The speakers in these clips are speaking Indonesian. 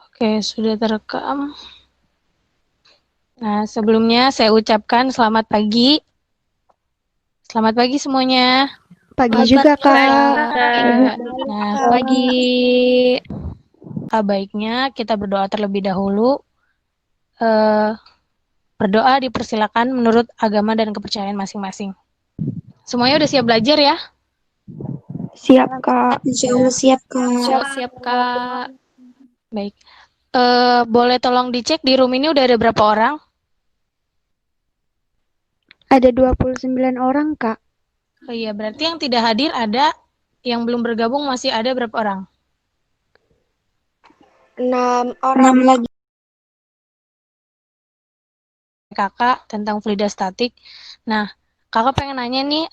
Oke, sudah terekam. Nah, sebelumnya saya ucapkan selamat pagi. Selamat pagi semuanya. Pagi juga, Kak. Nah, pagi. Baiknya kita berdoa terlebih dahulu. Berdoa dipersilakan menurut agama dan kepercayaan masing-masing. Semuanya udah siap belajar ya? Siap, Kak. Insya Allah siap, Kak. Siap, Kak. Baik. Boleh tolong dicek di room ini udah ada berapa orang? Ada 29 orang, Kak. Oh iya, berarti yang tidak hadir ada, yang belum bergabung masih ada berapa orang? 6 orang lagi. Kakak tentang fluida statik. Nah, kakak pengen nanya nih,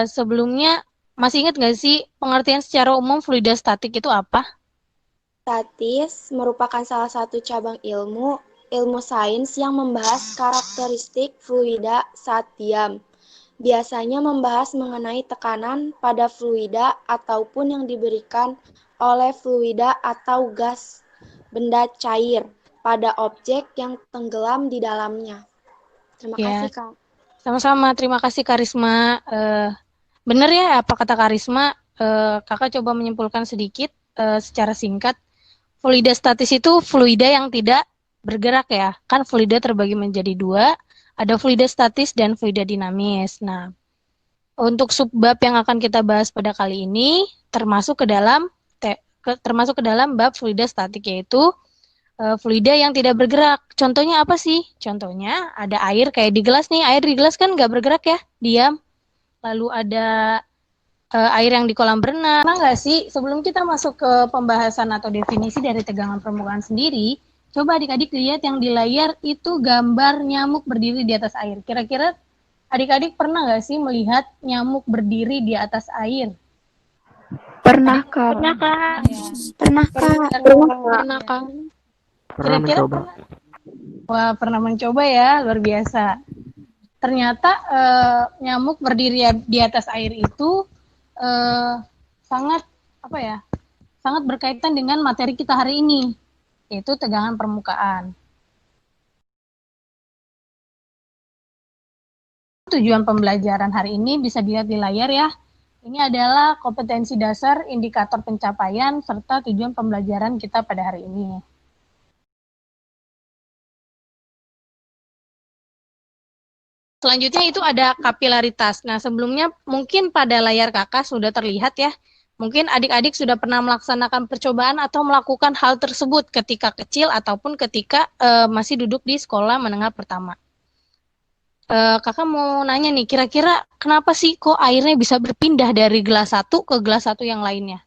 sebelumnya masih ingat nggak sih pengertian secara umum fluida statik itu apa? Statis merupakan salah satu cabang ilmu sains yang membahas karakteristik fluida saat diam. Biasanya membahas mengenai tekanan pada fluida ataupun yang diberikan oleh fluida atau gas benda cair pada objek yang tenggelam di dalamnya. Terima kasih, Kak. Sama-sama, terima kasih Karisma. Bener ya apa kata Karisma? Kakak coba menyimpulkan sedikit secara singkat. Fluida statis itu fluida yang tidak bergerak ya. Kan fluida terbagi menjadi dua, ada fluida statis dan fluida dinamis. Nah, untuk subbab yang akan kita bahas pada kali ini termasuk ke dalam bab fluida statik, yaitu fluida yang tidak bergerak. Contohnya apa sih? Contohnya ada air kayak di gelas nih. Air di gelas kan nggak bergerak ya, diam. Lalu ada air yang di kolam berenang. Pernah nggak sih sebelum kita masuk ke pembahasan atau definisi dari tegangan permukaan sendiri, coba adik-adik lihat yang di layar itu gambar nyamuk berdiri di atas air. Kira-kira adik-adik pernah nggak sih melihat nyamuk berdiri di atas air? Pernah, Kak. Pernah, Kak. Pernah, Kak. Pernah, Kak. Kira-kira wah, pernah mencoba ya, luar biasa. Ternyata nyamuk berdiri di atas air itu sangat sangat berkaitan dengan materi kita hari ini, yaitu tegangan permukaan. Tujuan pembelajaran hari ini bisa dilihat di layar ya. Ini adalah kompetensi dasar, indikator pencapaian, serta tujuan pembelajaran kita pada hari ini. Selanjutnya itu ada kapilaritas. Nah, sebelumnya mungkin pada layar kakak sudah terlihat ya. Mungkin adik-adik sudah pernah melaksanakan percobaan atau melakukan hal tersebut ketika kecil ataupun ketika masih duduk di sekolah menengah pertama. Kakak mau nanya nih, kira-kira kenapa sih kok airnya bisa berpindah dari gelas satu ke gelas satu yang lainnya?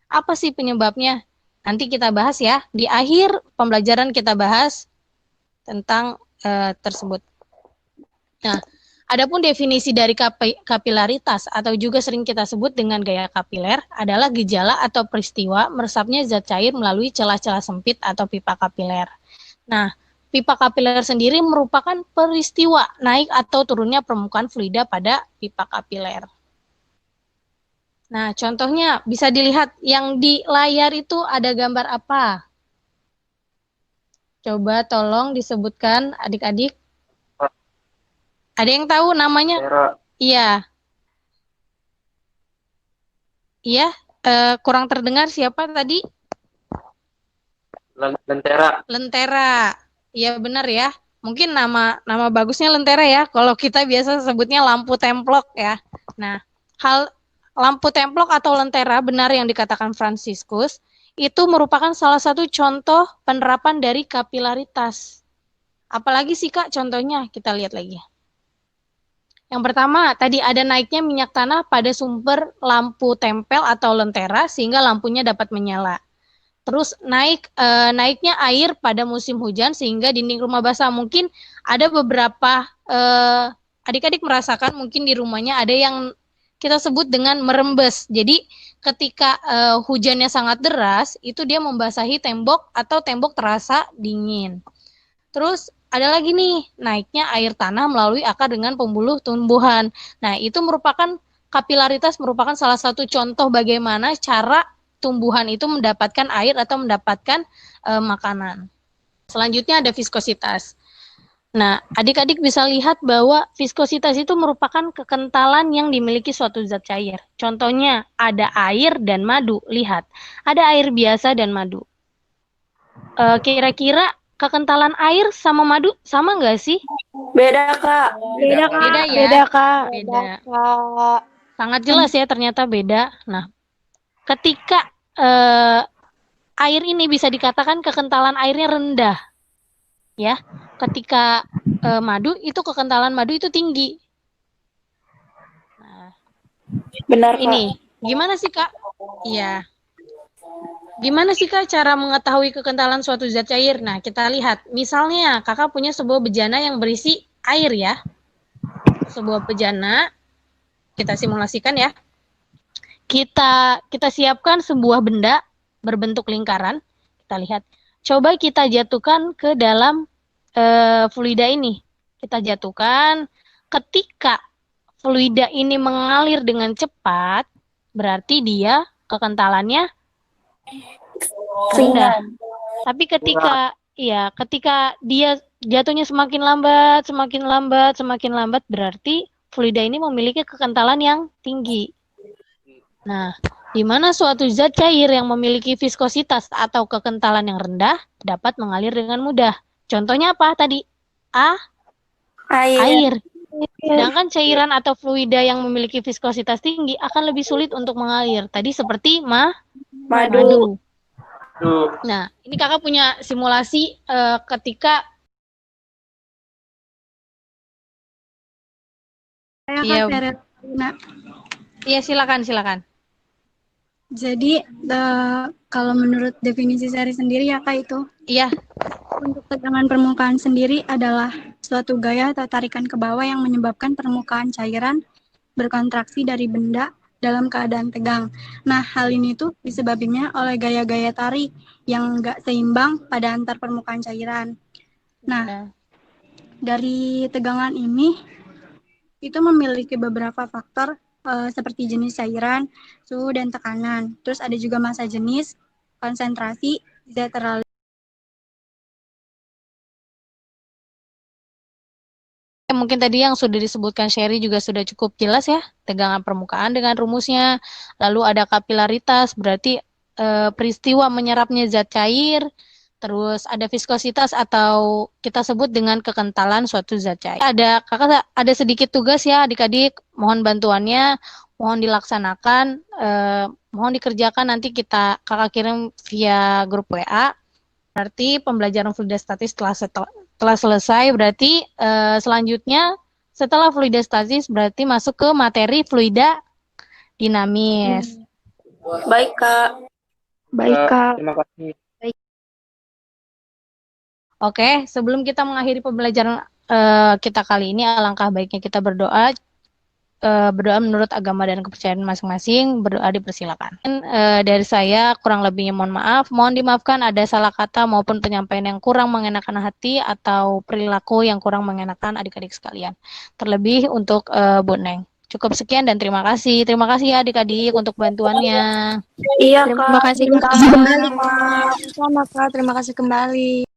Apa sih penyebabnya? Nanti kita bahas ya. Di akhir pembelajaran kita bahas tentang tersebut. Nah, adapun definisi dari kapilaritas atau juga sering kita sebut dengan gaya kapiler adalah gejala atau peristiwa meresapnya zat cair melalui celah-celah sempit atau pipa kapiler. Nah, pipa kapiler sendiri merupakan peristiwa naik atau turunnya permukaan fluida pada pipa kapiler. Nah, contohnya bisa dilihat yang di layar itu ada gambar apa? Coba tolong disebutkan adik-adik. Ada yang tahu namanya? Iya. Iya, kurang terdengar siapa tadi? Lentera. Lentera. Iya benar ya. Mungkin nama bagusnya lentera ya. Kalau kita biasa sebutnya lampu templok ya. Nah, lampu templok atau lentera benar yang dikatakan Franciscus itu merupakan salah satu contoh penerapan dari kapilaritas. Apalagi sih Kak contohnya? Kita lihat lagi. Yang pertama, tadi ada naiknya minyak tanah pada sumber lampu tempel atau lentera sehingga lampunya dapat menyala. Terus naiknya air pada musim hujan sehingga dinding rumah basah. Mungkin ada beberapa adik-adik merasakan mungkin di rumahnya ada yang kita sebut dengan merembes. Jadi ketika hujannya sangat deras, itu dia membasahi tembok atau tembok terasa dingin. Terus ada lagi nih, naiknya air tanah melalui akar dengan pembuluh tumbuhan. Nah, itu merupakan kapilaritas, merupakan salah satu contoh bagaimana cara tumbuhan itu mendapatkan air atau mendapatkan makanan. Selanjutnya ada viskositas. Nah, adik-adik bisa lihat bahwa viskositas itu merupakan kekentalan yang dimiliki suatu zat cair. Contohnya, ada air dan madu. Lihat, ada air biasa dan madu. Kira-kira kekentalan air sama madu sama nggak sih? Beda, Kak. Beda, Kak. Beda ya? Beda, Kak. Beda. Kak. Sangat jelas ya ternyata beda. Nah, ketika air ini bisa dikatakan kekentalan airnya rendah. Ya, ketika madu itu kekentalan madu itu tinggi. Nah, Benar, Kak. ini gimana sih Kak? Iya. Gimana sih Kak cara mengetahui kekentalan suatu zat cair? Nah, kita lihat. Misalnya Kakak punya sebuah bejana yang berisi air ya. Sebuah bejana, kita simulasikan ya. Kita siapkan sebuah benda berbentuk lingkaran. Kita lihat. Coba kita jatuhkan ke dalam fluida ini. Kita jatuhkan. Ketika fluida ini mengalir dengan cepat, berarti dia kekentalannya rendah. Tapi ketika dia jatuhnya semakin lambat, berarti fluida ini memiliki kekentalan yang tinggi. Nah, di mana suatu zat cair yang memiliki viskositas atau kekentalan yang rendah dapat mengalir dengan mudah. Contohnya apa tadi? Air. Sedangkan cairan atau fluida yang memiliki viskositas tinggi akan lebih sulit untuk mengalir. Tadi seperti madu. Nah, ini kakak punya simulasi ketika Iya, silakan. Jadi kalau menurut definisi Sari sendiri ya Kak itu, Iya, untuk tegangan permukaan sendiri adalah suatu gaya atau tarikan ke bawah yang menyebabkan permukaan cairan berkontraksi dari benda dalam keadaan tegang. Nah, hal ini tuh disebabkannya oleh gaya-gaya tarik yang nggak seimbang pada antar permukaan cairan. Nah, dari tegangan ini itu memiliki beberapa faktor seperti jenis cairan, suhu dan tekanan. Terus ada juga massa jenis, konsentrasi, zat terlalu. mungkin tadi yang sudah disebutkan Sherry juga sudah cukup jelas ya, tegangan permukaan dengan rumusnya. Lalu ada kapilaritas, berarti peristiwa menyerapnya zat cair. Terus ada viskositas atau kita sebut dengan kekentalan suatu zat cair. Kakak ada sedikit tugas ya adik-adik, mohon bantuannya, mohon dilaksanakan, mohon dikerjakan, nanti kakak kirim via grup WA. Berarti pembelajaran fluidostatis telah selesai, berarti selanjutnya setelah fluidostatis berarti masuk ke materi fluida dinamis. Baik, Kak. Baik, Kak. Terima kasih. Oke, sebelum kita mengakhiri pembelajaran kita kali ini, alangkah baiknya kita berdoa menurut agama dan kepercayaan masing-masing. Berdoa dipersilakan. Dari saya kurang lebihnya mohon maaf, mohon dimaafkan ada salah kata maupun penyampaian yang kurang mengenakan hati atau perilaku yang kurang mengenakan adik-adik sekalian. Terlebih untuk Bu Neng. Cukup sekian dan terima kasih. Terima kasih ya adik-adik untuk bantuannya. Iya, Kak. Terima kasih, Kak. Sama Kak, terima kasih kembali.